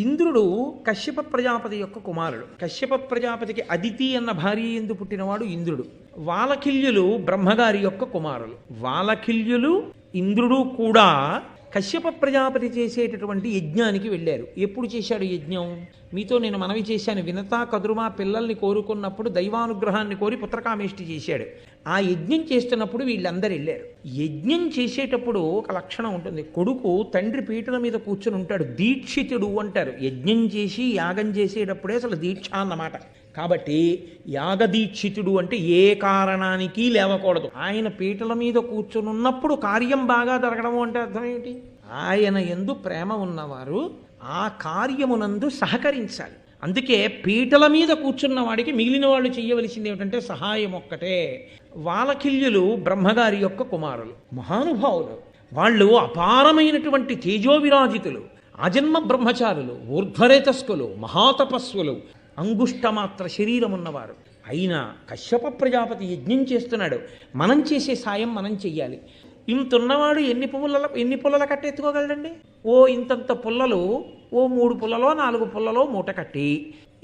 ఇంద్రుడు కశ్యప ప్రజాపతి యొక్క కుమారుడు. కశ్యప ప్రజాపతికి అదితి అన్న భార్య ఎందు పుట్టినవాడు ఇంద్రుడు. వాలకిల్యులు బ్రహ్మగారి యొక్క కుమారులు. వాలకిల్యులు ఇంద్రుడు కూడా కశ్యప ప్రజాపతి చేసేటటువంటి యజ్ఞానికి వెళ్ళారు. ఎప్పుడు చేశాడు యజ్ఞం? మీతో నేను మనవి చేశాను, వినతా కదురుమా పిల్లల్ని కోరుకున్నప్పుడు దైవానుగ్రహాన్ని కోరి పుత్రకామేష్టి చేశాడు. ఆ యజ్ఞం చేస్తున్నప్పుడు వీళ్ళందరూ వెళ్ళారు. యజ్ఞం చేసేటప్పుడు ఒక లక్షణం ఉంటుంది. కొడుకు తండ్రి పీటల మీద కూర్చుని ఉంటాడు, దీక్షితుడు అంటారు. యజ్ఞం చేసి యాగం చేసేటప్పుడే అసలు దీక్ష అన్నమాట. కాబట్టి యాగదీక్షితుడు అంటే ఏ కారణానికి లేవకూడదు. ఆయన పీటల మీద కూర్చుని ఉన్నప్పుడు కార్యం బాగా జరగడం అంటే అర్థం ఏమిటి? ఆయన యందు ప్రేమ ఉన్నవారు ఆ కార్యమునందు సహకరించాలి. అందుకే పీటల మీద కూర్చున్న వాడికి మిగిలిన వాళ్ళు చేయవలసింది ఏమిటంటే సహాయం ఒక్కటే. వాలకిల్యులు బ్రహ్మగారి యొక్క కుమారులు, మహానుభావులు. వాళ్ళు అపారమైనటువంటి తేజోవిరాజితులు, ఆజన్మ బ్రహ్మచారులు, ఊర్ధ్వరేతస్కులు, మహాతపస్సులు, అంగుష్టమాత్ర శరీరం ఉన్నవారు. అయినా కశ్యప ప్రజాపతి యజ్ఞం చేస్తున్నాడు, మనం చేసే సాయం మనం చెయ్యాలి. ఇంతున్నవాడు ఎన్ని పుల్లల కట్టెత్తుకోగలడండి? ఇంతంత పుల్లలు, 3 పుల్లలో 4 పుల్లలో మూట కట్టి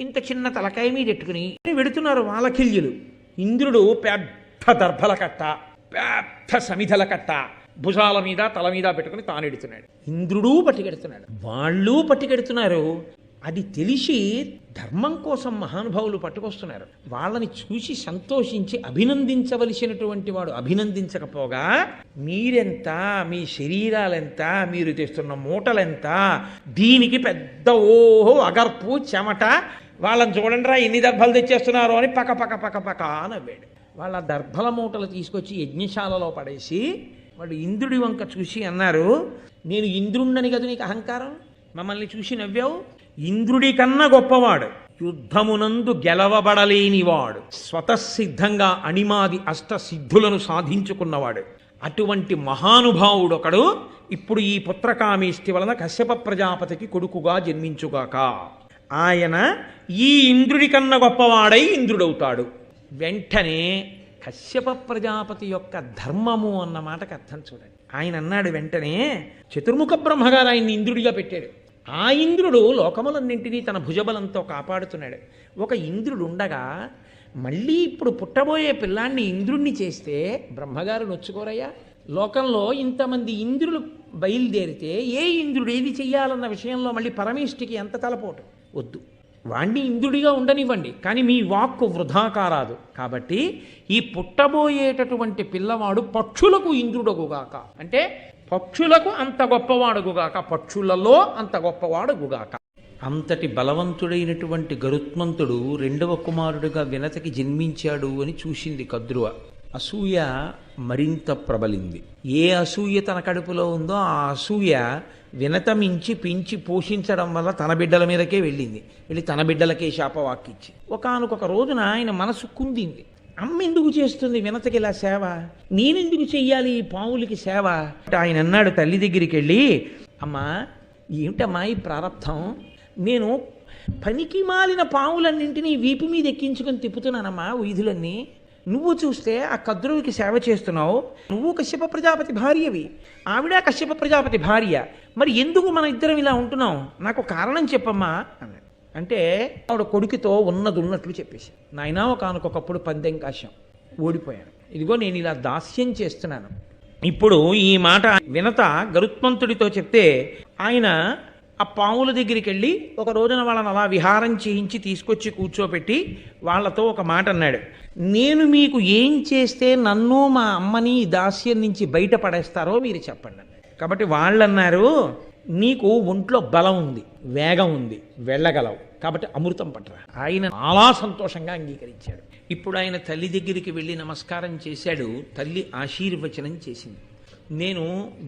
ఇంత చిన్న తలకాయ మీద ఎట్టుకుని వెడుతున్నారు వాలకిల్యులు. ఇంద్రుడు పెద్ద దర్భల కట్ట, పెద్ద సమిధల కట్ట భుజాల మీద తల మీద పెట్టుకుని తాను ఎడుతున్నాడు. ఇంద్రుడు పట్టుకెడుతున్నాడు, వాళ్ళు పట్టుకెడుతున్నారు. అది తెలిసి ధర్మం కోసం మహానుభావులు పట్టుకొస్తున్నారు. వాళ్ళని చూసి సంతోషించి అభినందించవలసినటువంటి వాడు అభినందించకపోగా, మీరెంత, మీ శరీరాలెంత, మీరు తెస్తున్న మూటలెంత, దీనికి పెద్ద అగర్పు చెమట, వాళ్ళని చూడండిరా ఎన్ని దర్భలు తెచ్చేస్తున్నారు అని పక పక పక పక నవ్వాడు. వాళ్ళ దర్భల మూటలు తీసుకొచ్చి యజ్ఞశాలలో పడేసి వాళ్ళు ఇంద్రుడి వంక చూసి అన్నారు, నేను ఇంద్రుణ్ణని కదా నీకు అహంకారం, మమ్మల్ని చూసి నవ్వావు. ఇంద్రుడి కన్నా గొప్పవాడు, యుద్ధమునందు గెలవబడలేనివాడు, స్వతసిద్ధంగా అణిమాది అష్టసిద్ధులను సాధించుకున్నవాడు, అటువంటి మహానుభావుడొకడు ఇప్పుడు ఈ పుత్రకామేష్టి వలన కశ్యప ప్రజాపతికి కొడుకుగా జన్మించుగాక. ఆయన ఈ ఇంద్రుడి కన్నా గొప్పవాడై ఇంద్రుడవుతాడు. వెంటనే కశ్యప ప్రజాపతి యొక్క ధర్మము అన్న మాటకు అర్థం చూడండి. ఆయన అన్నాడు వెంటనే, చతుర్ముఖ బ్రహ్మగారు ఆయన్ని ఇంద్రుడిగా పెట్టాడు. ఆ ఇంద్రుడు లోకములన్నింటినీ తన భుజబలంతో కాపాడుతున్నాడు. ఒక ఇంద్రుడు ఉండగా మళ్ళీ ఇప్పుడు పుట్టబోయే పిల్లాన్ని ఇంద్రుణ్ణి చేస్తే బ్రహ్మగారు నొచ్చుకోరయ్యా? లోకంలో ఇంతమంది ఇంద్రులు బయలుదేరితే ఏ ఇంద్రుడు ఏది చెయ్యాలన్న విషయంలో మళ్ళీ పరమేష్టికి ఎంత తలపోటు వద్దు. వాణ్ణి ఇంద్రుడిగా ఉండనివ్వండి, కానీ మీ వాక్కు వృధా కారాదు. కాబట్టి ఈ పుట్టబోయేటటువంటి పిల్లవాడు పక్షులకు ఇంద్రుడగుగాక, అంటే పక్షులకు అంత గొప్పవాడుగుగాక, పక్షులలో అంత గొప్పవాడుగుగాక. అంతటి బలవంతుడైనటువంటి గరుత్మంతుడు 2వ కుమారుడిగా వినతకి జన్మించాడు అని చూసింది కద్రువ. అసూయ మరింత ప్రబలింది. ఏ అసూయ తన కడుపులో ఉందో ఆ అసూయ వినత మించి పెంచి పోషించడం వల్ల తన బిడ్డల మీదకే వెళ్ళి తన బిడ్డలకే శాపవాక్కిచ్చి ఒకానొక రోజున ఆయన మనసు కుందింది. అమ్మ ఎందుకు చేస్తుంది వినతకి ఇలా సేవ, నేనెందుకు చెయ్యాలి ఈ పావులకి సేవ? ఆయన అన్నాడు తల్లి దగ్గరికి వెళ్ళి, అమ్మా ఏమిటమ్మా ఈ ప్రారంధం, నేను పనికి మాలిన పావులన్నింటినీ వీపు మీద ఎక్కించుకొని తిప్పుతున్నానమ్మా వీధులన్నీ. నువ్వు చూస్తే ఆ కద్రువుకి సేవ చేస్తున్నావు, నువ్వు కశ్యప ప్రజాపతి భార్యవి, ఆవిడ కశ్యప ప్రజాపతి భార్య, మరి ఎందుకు మన ఇద్దరం ఇలా ఉంటున్నాం, నాకు కారణం చెప్పమ్మా అన్నాడు. అంటే ఆవిడ కొడుకుతో ఉన్నట్లు చెప్పేసి, నాయనా ఒకానొకప్పుడు పందెం కాశాం, ఓడిపోయాను, ఇదిగో నేను ఇలా దాస్యం చేస్తున్నాను. ఇప్పుడు ఈ మాట వినత గరుత్మంతుడితో చెప్తే ఆయన ఆ పావుల దగ్గరికి వెళ్ళి ఒక రోజున వాళ్ళని అలా విహారం చేయించి తీసుకొచ్చి కూర్చోపెట్టి వాళ్ళతో ఒక మాట అన్నాడు, నేను మీకు ఏం చేస్తే నన్ను మా అమ్మని దాస్యం నుంచి బయటపడేస్తారో మీరు చెప్పండి అన్నాడు. కాబట్టి వాళ్ళు అన్నారు, నీకు ఒంట్లో బలం ఉంది, వేగం ఉంది, వెళ్ళగలవు, కాబట్టి అమృతం పట్టరా. ఆయన చాలా సంతోషంగా అంగీకరించాడు. ఇప్పుడు ఆయన తల్లి దగ్గరికి వెళ్ళి నమస్కారం చేశాడు. తల్లి ఆశీర్వచనం చేసింది, నేను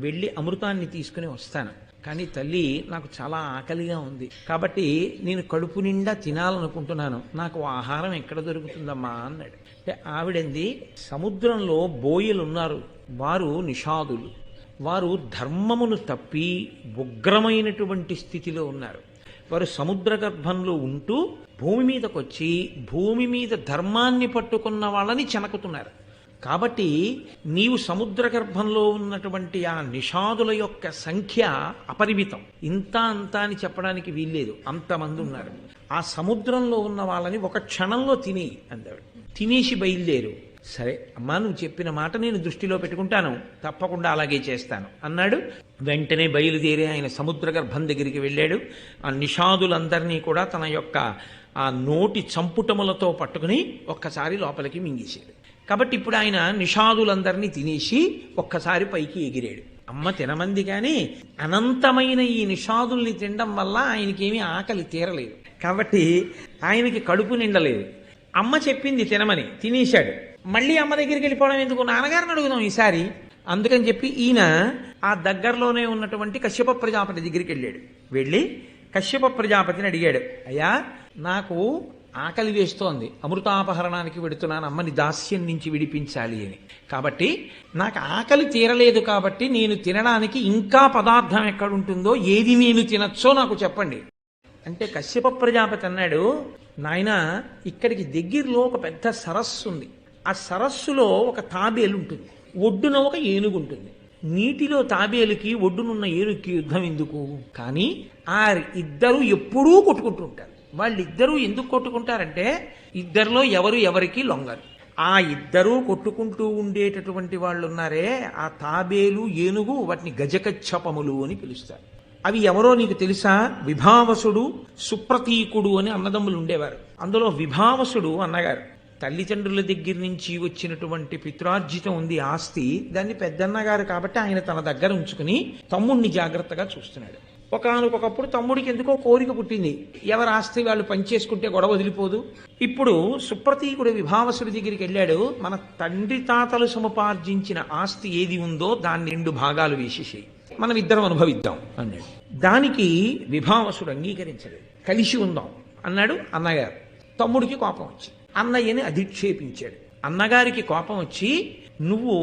వెళ్ళి అమృతాన్ని తీసుకుని వస్తాను, కానీ తల్లి నాకు చాలా ఆకలిగా ఉంది, కాబట్టి నేను కడుపు నిండా తినాలనుకుంటున్నాను, నాకు ఆహారం ఎక్కడ దొరుకుతుందమ్మా అన్నాడు. అంటే ఆవిడంది, సముద్రంలో బోయలు ఉన్నారు, వారు నిషాదులు, వారు ధర్మమును తప్పి ఉగ్రమైనటువంటి స్థితిలో ఉన్నారు. వారు సముద్ర గర్భంలో ఉంటూ భూమి మీదకొచ్చి భూమి మీద ధర్మాన్ని పట్టుకున్న వాళ్ళని చెనకుతున్నారు. కాబట్టి నీవు సముద్ర గర్భంలో ఉన్నటువంటి ఆ నిషాదుల యొక్క సంఖ్య అపరిమితం. ఇంత అంత అని చెప్పడానికి వీల్లేదు, అంతమంది ఉన్నారు. ఆ సముద్రంలో ఉన్న వాళ్ళని ఒక క్షణంలో తిని అందాడు. తినేసి బయలుదేరు. సరే అమ్మా, నువ్వు చెప్పిన మాట నేను దృష్టిలో పెట్టుకుంటాను, తప్పకుండా అలాగే చేస్తాను అన్నాడు. వెంటనే బయలుదేరి ఆయన సముద్ర గర్భం దగ్గరికి వెళ్ళాడు. ఆ నిషాదులందరినీ కూడా తన యొక్క ఆ నోటి చంపుటములతో పట్టుకుని ఒక్కసారి లోపలికి మింగేశాడు. కాబట్టి ఇప్పుడు ఆయన నిషాదులందరినీ తినేసి ఒక్కసారి పైకి ఎగిరాడు. అమ్మ తినమంది కానీ అనంతమైన ఈ నిషాదుల్ని తినడం వల్ల ఆయనకేమీ ఆకలి తీరలేదు. కాబట్టి ఆయనకి కడుపు నిండలేదు. అమ్మ చెప్పింది తినమని, తినేశాడు. మళ్ళీ అమ్మ దగ్గరికి వెళ్ళిపోవడం ఎందుకు, నాన్నగారిని అడుగుదాం ఈసారి అందుకని చెప్పి ఈయన ఆ దగ్గరలోనే ఉన్నటువంటి కశ్యప ప్రజాపతి దగ్గరికి వెళ్ళాడు. వెళ్ళి కశ్యప ప్రజాపతిని అడిగాడు, అయ్యా నాకు ఆకలి వేస్తోంది, అమృతాపహరణానికి వెడుతున్నాను, అమ్మని దాస్యం నుంచి విడిపించాలి అని. కాబట్టి నాకు ఆకలి తీరలేదు, కాబట్టి నేను తినడానికి ఇంకా పదార్థం ఎక్కడుంటుందో, ఏది నేను తినచ్చో నాకు చెప్పండి అంటే కశ్యప ప్రజాపతి అన్నాడు, నాయన ఇక్కడికి దగ్గరలో ఒక పెద్ద సరస్సు ఉంది. ఆ సరస్సులో ఒక తాబేలు ఉంటుంది, ఒడ్డున ఒక ఏనుగు ఉంటుంది. నీటిలో తాబేలుకి ఒడ్డునున్న ఏనుగుకి యుద్ధం ఎందుకు? కానీ ఆ ఇద్దరు ఎప్పుడూ కొట్టుకుంటూ ఉంటారు. వాళ్ళిద్దరూ ఎందుకు కొట్టుకుంటారంటే ఇద్దరిలో ఎవరు ఎవరికి లొంగరు. ఆ ఇద్దరూ కొట్టుకుంటూ ఉండేటటువంటి వాళ్ళు ఉన్నారే, ఆ తాబేలు ఏనుగు, వాటిని గజకచ్చపములు అని పిలుస్తారు. అవి ఎవరో నీకు తెలుసా? విభావసుడు, సుప్రతీకుడు అని అన్నదమ్ములు ఉండేవారు. అందులో విభావసుడు అన్నగారు తల్లిదండ్రుల దగ్గర నుంచి వచ్చినటువంటి పిత్రార్జితం ఉంది ఆస్తి, దాన్ని పెద్దన్నగారు కాబట్టి ఆయన తన దగ్గర ఉంచుకుని తమ్ముడిని జాగ్రత్తగా చూస్తున్నాడు. ఒకానొకప్పుడు తమ్ముడికి ఎందుకో కోరిక పుట్టింది, ఎవరి ఆస్తి వాళ్ళు పనిచేసుకుంటే గొడవ వదిలిపోదు. ఇప్పుడు సుప్రతీకుడు విభావసుడి దగ్గరికి వెళ్ళాడు, మన తండ్రి తాతలు సముపార్జించిన ఆస్తి ఏది ఉందో దాన్ని 2 భాగాలు వేసేసి మనం ఇద్దరం అనుభవిద్దాం అన్నాడు. దానికి విభావసుడు అంగీకరించలేదు. కలిసి ఉందాం అన్నాడు అన్నగారు. తమ్ముడికి కోపం వచ్చి అన్నయ్యని అధిక్షేపించాడు. అన్నగారికి కోపం వచ్చి, నువ్వు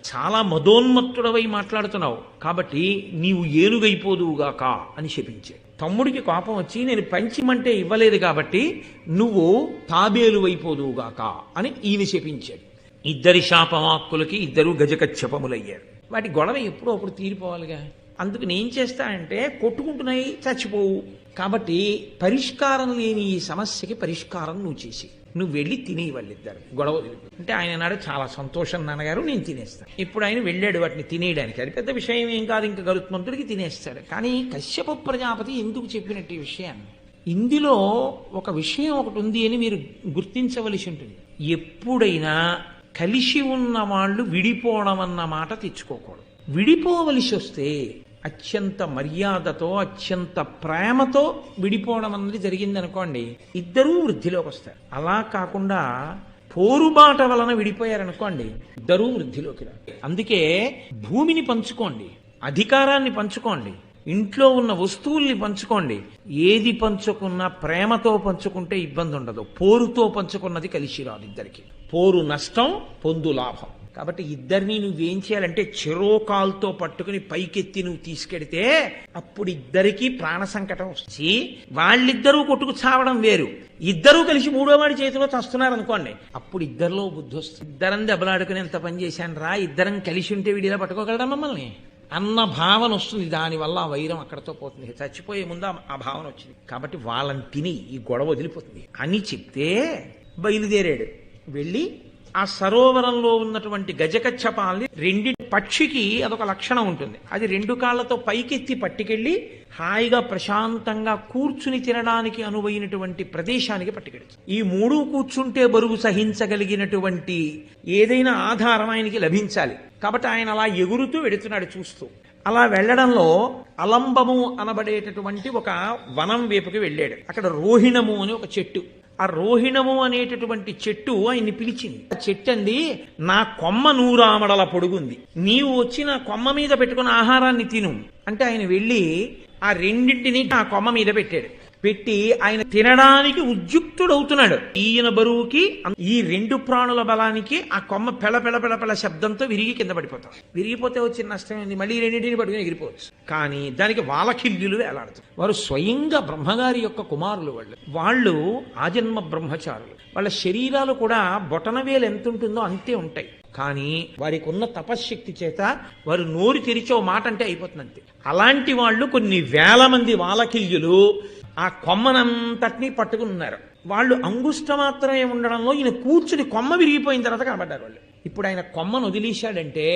చాలా మదోన్మత్తుడవై మాట్లాడుతున్నావు కాబట్టి నీవు ఏనుగైపోదువుగాక అని శపించాడు. తమ్ముడికి కోపం వచ్చి, నేను పంచిమంటే ఇవ్వలేదు కాబట్టి నువ్వు తాబేలు అయిపోదువుగాక అని ఈయన శపించాడు. ఇద్దరి శాపవాక్కులకి ఇద్దరు గజకచ్చపములయ్యారు. వాటి గొడవ ఎప్పుడో అప్పుడు తీరిపోవాలిగా. అందుకు నేను చేస్తానంటే కొట్టుకుంటున్నాయి, చచ్చిపోవు. కాబట్టి పరిష్కారం లేని ఈ సమస్యకి పరిష్కారం నువ్వు చేసి నువ్వు వెళ్ళి తినే వాళ్ళిద్దరు గొడవ అంటే ఆయన అన్నాడు, చాలా సంతోషం నాన్నగారు, నేను తినేస్తాను. ఇప్పుడు ఆయన వెళ్ళాడు వాటిని తినేయడానికి. అది పెద్ద విషయం ఏం కాదు, ఇంకా గరుత్మంతుడికి తినేస్తాడు. కానీ కశ్యప ప్రజాపతి ఎందుకు చెప్పినట్టు ఈ విషయాన్ని? ఇందులో ఒక విషయం ఒకటి ఉంది అని మీరు గుర్తించవలసి ఉంటుంది. ఎప్పుడైనా కలిసి ఉన్న వాళ్ళు విడిపోవడం అన్న మాట తెచ్చుకోకూడదు. విడిపోవలసి వస్తే అత్యంత మర్యాదతో అత్యంత ప్రేమతో విడిపోవడం అన్నది జరిగిందనుకోండి, ఇద్దరూ వృద్ధిలోకి వస్తారు. అలా కాకుండా పోరుబాట వలన విడిపోయారనుకోండి, ఇద్దరూ వృద్ధిలోకి రారు. అందుకే భూమిని పంచుకోండి, అధికారాన్ని పంచుకోండి, ఇంట్లో ఉన్న వస్తువుల్ని పంచుకోండి. ఏది పంచుకున్నా ప్రేమతో పంచుకుంటే ఇబ్బంది ఉండదు. పోరుతో పంచుకున్నది కలిసి రాదు ఇద్దరికి. పోరు నష్టం, పొందు లాభం. కాబట్టి ఇద్దరిని నువ్వేం చేయాలంటే చెరోకాల్తో పట్టుకుని పైకెత్తి నువ్వు తీసుకెడితే అప్పుడు ఇద్దరికి ప్రాణ సంకటం వచ్చి వాళ్ళిద్దరూ కొట్టుకు చావడం వేరు. ఇద్దరూ కలిసి మూడో వాడి చేతిలో చస్తున్నారు అనుకోండి, అప్పుడు ఇద్దరిలో బుద్ధి వస్తుంది. ఇద్దరం దెబ్బలాడుకుని ఎంత పని చేశాను రా, ఇద్దరం కలిసి ఉంటే వీడిలా పట్టుకోగలడా మమ్మల్ని అన్న భావన వస్తుంది. దానివల్ల ఆ వైరం అక్కడతో పోతుంది. చచ్చిపోయే ముందు ఆ భావన వచ్చింది. కాబట్టి వాళ్ళని తిని ఈ గొడవ వదిలిపోతుంది అని చెప్తే బయలుదేరాడు. వెళ్ళి ఆ సరోవరంలో ఉన్నటువంటి గజకచ్చపాల్ని పక్షికి అదొక లక్షణం ఉంటుంది. అది 2 కాళ్లతో పైకెత్తి పట్టుకెళ్ళి హాయిగా ప్రశాంతంగా కూర్చుని తినడానికి అనువైనటువంటి ప్రదేశానికి పట్టుకెడుతుంది. ఈ 3 కూర్చుంటే బరువు సహించగలిగినటువంటి ఏదైనా ఆధారం ఆయనకి లభించాలి. కాబట్టి ఆయన అలా ఎగురుతూ వెడుతున్నాడు చూస్తూ. అలా వెళ్లడంలో అలంబము అనబడేటటువంటి ఒక వనం వైపుకి వెళ్ళాడు. అక్కడ రోహిణము అని ఒక చెట్టు, ఆ రోహిణము అనేటటువంటి చెట్టు ఆయన్ని పిలిచింది. ఆ చెట్టు అంది, నా కొమ్మ 100 ఆమడల పొడుగుంది, నీవు వచ్చి నా కొమ్మ మీద పెట్టుకున్న ఆహారాన్ని తిను అంటే ఆయన వెళ్ళి ఆ రెండింటినీ ఆ కొమ్మ మీద పెట్టాడు. పెట్టి ఆయన తినడానికి ఉద్యుక్తుడవుతున్నాడు. ఈయన బరువుకి ఈ 2 ప్రాణుల బలానికి ఆ కొమ్మ పెళ శబ్దంతో విరిగి కింద పడిపోతాం. విరిగిపోతే వచ్చిన నష్టం ఏంది? మళ్ళీ 2 పట్టుకుని ఎగిరిపోవచ్చు. కానీ దానికి వాలకిల్యులు వేలాడుతారు. వారు స్వయంగా బ్రహ్మగారి యొక్క కుమారులు. వాళ్ళు ఆజన్మ బ్రహ్మచారులు. వాళ్ళ శరీరాలు కూడా బొటనవేలు ఎంత ఉంటుందో అంతే ఉంటాయి. కానీ వారికి ఉన్న తపశ్శక్తి చేత వారు నోరు తెరిచో మాట అంటే అయిపోతుందంతే. అలాంటి వాళ్ళు కొన్ని వేల మంది వాలకిల్యులు ఆ కొమ్మనంతటినీ పట్టుకుని ఉన్నారు. వాళ్ళు అంగుష్ట మాత్రమే ఉండడంలో ఈయన కూర్చుని కొమ్మ విరిగిపోయిన తర్వాత కనబడ్డారు వాళ్ళు. ఇప్పుడు ఆయన కొమ్మను వదిలేశాడంటే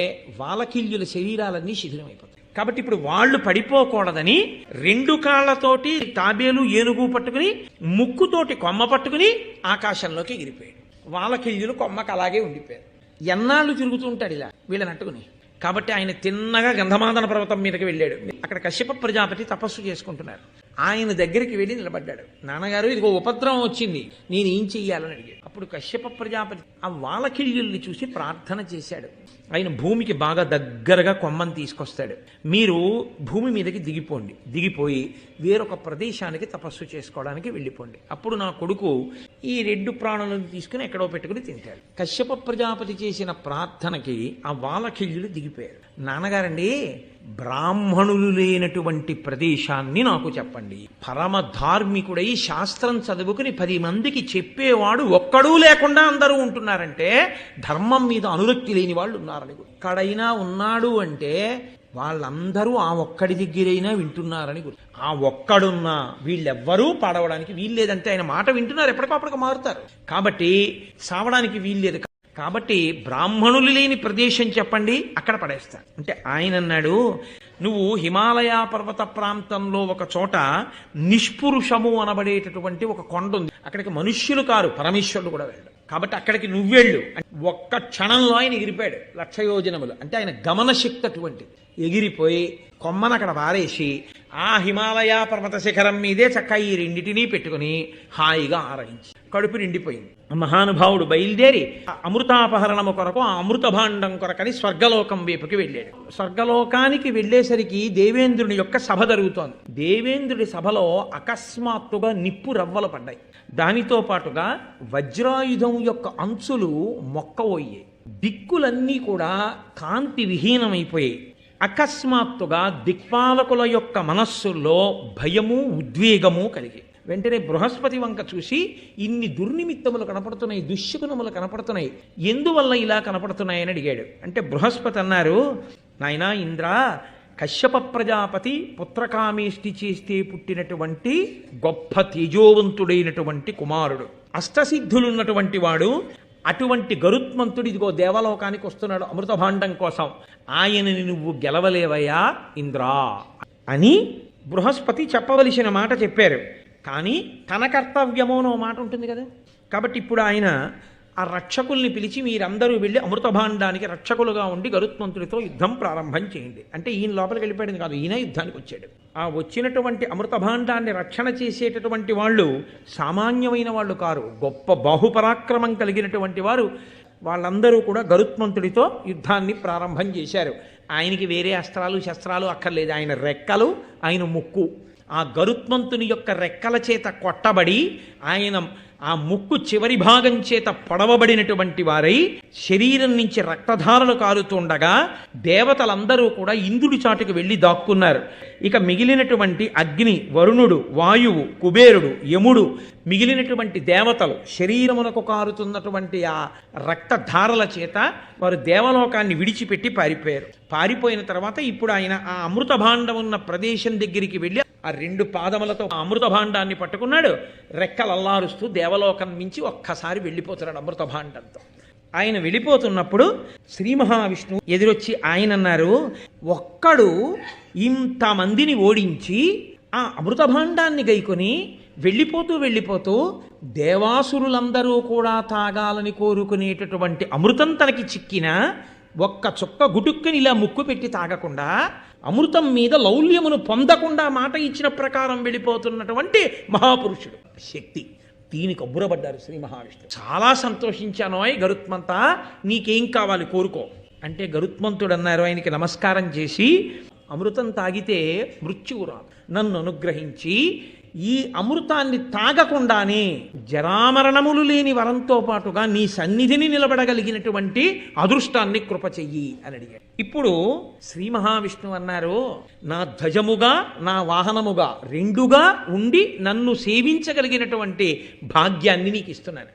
వాలకిల్యుల శరీరాలన్నీ శిథిలమైపోతాయి. కాబట్టి ఇప్పుడు వాళ్ళు పడిపోకూడదని 2 కాళ్లతోటి తాబేలు ఏనుగు పట్టుకుని ముక్కుతోటి కొమ్మ పట్టుకుని ఆకాశంలోకి ఎగిరిపోయాడు. వాలకిల్యులు కొమ్మకు అలాగే ఉండిపోయారు. ఎన్నాళ్ళు తిరుగుతూ ఉంటాడు ఇలా వీళ్ళని అట్టుకుని. కాబట్టి ఆయన తిన్నగా గంధమాదన పర్వతం మీదకి వెళ్ళాడు. అక్కడ కశ్యప ప్రజాపతి తపస్సు చేసుకుంటున్నారు. ఆయన దగ్గరికి వెళ్ళి నిలబడ్డాడు. నాన్నగారు, ఇదిగో ఉపద్రవం వచ్చింది, నేను ఏం చెయ్యాలని అడిగాడు. అప్పుడు కశ్యప ప్రజాపతి ఆ వాలకిల్యుల్ని చూసి ప్రార్థన చేశాడు. ఆయన భూమికి బాగా దగ్గరగా కొమ్మని తీసుకొస్తాడు. మీరు భూమి మీదకి దిగిపోండి, దిగిపోయి వేరొక ప్రదేశానికి తపస్సు చేసుకోవడానికి వెళ్ళిపోండి. అప్పుడు నా కొడుకు ఈ 2 ప్రాణులను తీసుకుని ఎక్కడో పెట్టుకుని తింటాడు. కశ్యప ప్రజాపతి చేసిన ప్రార్థనకి ఆ వాలకిల్యులు దిగిపోయారు. నాన్నగారండి, బ్రాహ్మణులు లేనటువంటి ప్రదేశాన్ని నాకు చెప్పండి. పరమ ధార్మికుడై శాస్త్రం చదువుకుని 10 మందికి చెప్పేవాడు ఒక్కడూ లేకుండా అందరూ ఉంటున్నారంటే ధర్మం మీద అనురక్తి లేని వాళ్ళు ఉన్నారని. ఎక్కడైనా ఉన్నాడు అంటే వాళ్ళందరూ ఆ ఒక్కడి దగ్గరైనా వింటున్నారని గుర్తు. ఆ ఒక్కడున్నా వీళ్ళెవ్వరూ పాడవడానికి వీల్లేదంటే ఆయన మాట వింటున్నారు, ఎప్పటికప్పటికి మారుతారు. కాబట్టి సావడానికి వీల్లేదు. కాబట్టి బ్రాహ్మణులు లేని ప్రదేశం చెప్పండి, అక్కడ పడేస్తారు అంటే ఆయన అన్నాడు, నువ్వు హిమాలయ పర్వత ప్రాంతంలో ఒక చోట నిష్పురుషము అనబడేటటువంటి ఒక కొండ ఉంది. అక్కడికి మనుష్యులు కారు, పరమేశ్వరుడు కూడా వెళ్ళాడు. కాబట్టి అక్కడికి నువ్వెళ్ళు. ఒక్క క్షణంలో ఆయన ఎగిరిపోయాడు 1,00,000 యోజనములు. అంటే ఆయన గమనశక్తి అటువంటిది. ఎగిరిపోయి కొమ్మను అక్కడ వారేసి ఆ హిమాలయ పర్వత శిఖరం మీదే చక్క ఈ 2టిని పెట్టుకుని హాయిగా ఆరగించి కడుపు నిండిపోయింది. మహానుభావుడు బయలుదేరి అమృతాపహరణము కొరకు ఆ అమృత భాండం కొరకని స్వర్గలోకం వైపుకి వెళ్ళాడు. స్వర్గలోకానికి వెళ్ళేసరికి దేవేంద్రుని యొక్క సభ జరుగుతోంది. దేవేంద్రుడి సభలో అకస్మాత్తుగా నిప్పు రవ్వలు పడ్డాయి. దానితో పాటుగా వజ్రాయుధం యొక్క అంచులు మొక్కవోయ్యాయి. దిక్కులన్నీ కూడా కాంతి విహీనమైపోయాయి. అకస్మాత్తుగా దిక్పాలకుల యొక్క మనస్సుల్లో భయము ఉద్వేగము కలిగి వెంటనే బృహస్పతి వంక చూసి, ఇన్ని దుర్నిమిత్తములు కనపడుతున్నాయి, దుశ్శకునములు కనపడుతున్నాయి, ఎందువల్ల ఇలా కనపడుతున్నాయని అడిగాడు. అంటే బృహస్పతి అన్నారు, నాయనా ఇంద్ర, కశ్యప ప్రజాపతి పుత్రకామేష్టి చేస్తే పుట్టినటువంటి గొప్ప తేజోవంతుడైనటువంటి కుమారుడు, అష్టసిద్ధులున్నటువంటి వాడు. అటువంటి గరుత్మంతుడు ఇదిగో దేవలోకానికి వస్తున్నాడు అమృత భాండం కోసం. ఆయనని నువ్వు గెలవలేవయ్యా ఇంద్రా అని బృహస్పతి చెప్పవలసిన మాట చెప్పారు. కానీ తన కర్తవ్యమోనో మాట ఉంటుంది కదా. కాబట్టి ఇప్పుడు ఆయన ఆ రక్షకుల్ని పిలిచి, మీరందరూ వెళ్ళి అమృత భాండానికి రక్షకులుగా ఉండి గరుత్మంతుడితో యుద్ధం ప్రారంభం చేయండి అంటే, ఈయన లోపలికి వెళ్ళిపోయింది కాదు, ఈయన యుద్ధానికి వచ్చాడు. ఆ వచ్చినటువంటి అమృత భాండాన్ని రక్షణ చేసేటటువంటి వాళ్ళు సామాన్యమైన వాళ్ళు కారు, గొప్ప బాహుపరాక్రమం కలిగినటువంటి వారు. వాళ్ళందరూ కూడా గరుత్మంతుడితో యుద్ధాన్ని ప్రారంభం చేశారు. ఆయనకి వేరే అస్త్రాలు శస్త్రాలు అక్కర్లేదు. ఆయన రెక్కలు, ఆయన ముక్కు ఆ గరుత్మంతుని యొక్క రెక్కల చేత కొట్టబడి ఆయన ఆ ముక్కు చివరి భాగం చేత పొడవబడినటువంటి వారై శరీరం నుంచి రక్తధారలు కారుతుండగా దేవతలందరూ కూడా ఇంద్రుడి చాటుకు వెళ్ళి దాక్కున్నారు. ఇక మిగిలినటువంటి అగ్ని, వరుణుడు, వాయువు, కుబేరుడు, యముడు, మిగిలినటువంటి దేవతలు శరీరమునకు కారుతున్నటువంటి ఆ రక్తధారల చేత వారు దేవలోకాన్ని విడిచిపెట్టి పారిపోయారు. పారిపోయిన తర్వాత ఇప్పుడు ఆయన ఆ అమృత భాండం ఉన్న ప్రదేశం దగ్గరికి వెళ్ళి ఆ 2 పాదములతో ఆ అమృత భాండాన్ని పట్టుకున్నాడు. రెక్కలల్లారుస్తూ దేవలోకం మించి ఒక్కసారి వెళ్ళిపోతున్నాడు అమృత భాండంతో. ఆయన వెళ్ళిపోతున్నప్పుడు శ్రీ మహావిష్ణువు ఎదురొచ్చి ఆయన అన్నారు, ఒక్కడు ఇంతమందిని ఓడించి ఆ అమృత భాండాన్ని గైకొని వెళ్ళిపోతూ దేవాసురులందరూ కూడా తాగాలని కోరుకునేటటువంటి అమృతం తనకి చిక్కిన ఒక్క చుక్క గుటుక్కని ఇలా ముక్కు పెట్టి తాగకుండా, అమృతం మీద లౌల్యమును పొందకుండా మాట ఇచ్చిన ప్రకారం వెళ్ళిపోతున్నటువంటి మహాపురుషుడు శక్తి. దీనికి అబ్బురపడ్డారు శ్రీ మహావిష్ణువు. చాలా సంతోషించానోయ్ గరుత్మంతా, నీకేం కావాలి కోరుకో అంటే, గరుత్మంతుడు అన్నారు ఆయనకి నమస్కారం చేసి, అమృతం తాగితే మృత్యువు రాదు, నన్ను అనుగ్రహించి ఈ అమృతాన్ని తాగకుండానే జరామరణములు లేని వరంతో పాటుగా నీ సన్నిధిని నిలబడగలిగినటువంటి అదృష్టాన్ని కృప చెయ్యి అని అడిగాడు. ఇప్పుడు శ్రీ మహావిష్ణువు అన్నారు, నా ధ్వజముగా నా వాహనముగా 2గా ఉండి నన్ను సేవించగలిగినటువంటి భాగ్యాన్ని నీకు ఇస్తున్నాను.